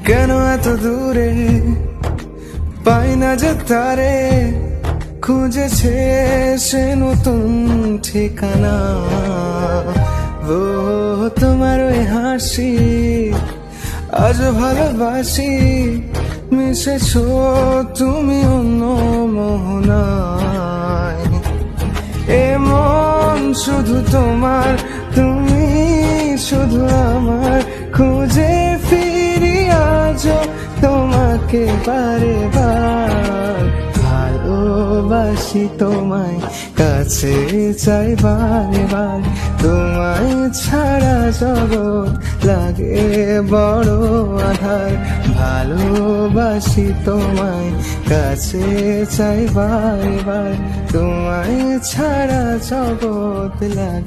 কেন এত দূরে পাই না যে তারে, খুঁজেছে সে নতুন ঠিকানা। ও তোমার ওই হাসি আজ ভালোবাসি, মিশেছো তুমি অন্য মোহনায়। এ মন শুধু তোমার, তুমি শুধু আমার, খুঁজে ফিরি আজও তোমাকে বারে বার। ভালোবাসি তোমায়, কাছে চাই বারে বার, তোমায় ছাড়া জগৎ লাগে বড় আধার। ভালোবাসি তোমায়, কাছে চাই বারে বার, তোমায় ছাড়া জগৎ লাগে।